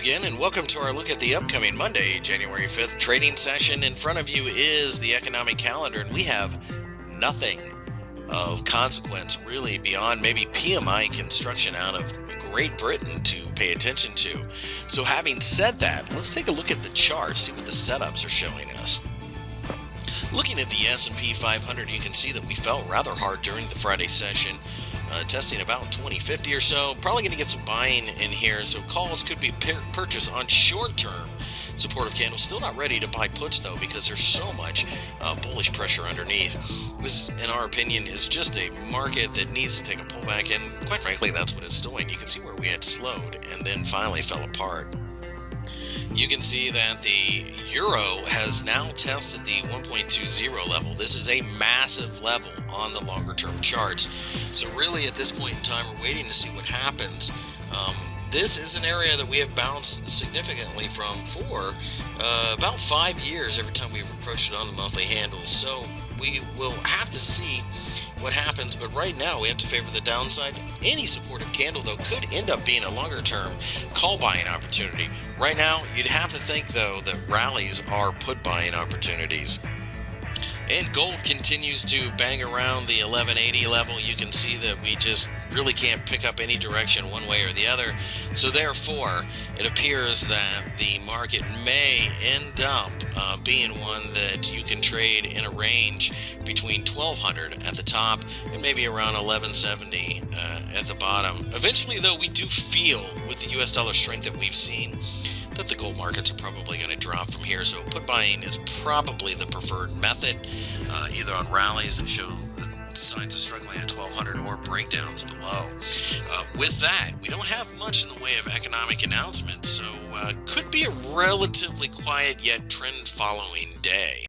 again, and welcome to our look at the upcoming Monday, January 5th trading session. In front of you is the economic calendar, and we have nothing of consequence really beyond maybe PMI construction out of Great Britain to pay attention to. So having said that, let's take a look at the chart, see what the setups are showing us. Looking at the S&P 500, you can see that we fell rather hard during the Friday session, testing about 2050 or so. Probably going to get some buying in here, so calls could be purchased on short-term supportive candles. Still not ready to buy puts though, because there's so much bullish pressure underneath. This, in our opinion, is just a market that needs to take a pullback, and quite frankly, that's what it's doing. You can see where we had slowed and then finally fell apart. You can see that the euro has now tested the 1.20 level. This is a massive level on the longer term charts. So really at this point in time, we're waiting to see what happens. This is an area that we have bounced significantly from for about 5 years every time we've approached it on the monthly handles. So we will have to see what happens, but right now we have to favor the downside. Any supportive candle though could end up being a longer term call buying opportunity. Right now you'd have to think though that rallies are put buying opportunities. And gold continues to bang around the 1180 level. You can see that we just really can't pick up any direction one way or the other. So therefore, it appears that the market may end up being one that you can trade in a range between 1200 at the top and maybe around 1170 at the bottom. Eventually, though, we do feel with the US dollar strength that we've seen that the gold markets are probably going to drop from here. So put buying is probably the preferred method, either on rallies that show signs of struggling at 1200 or breakdowns below. With that, we don't have much in the way of economic announcements, so could be a relatively quiet yet trend following day.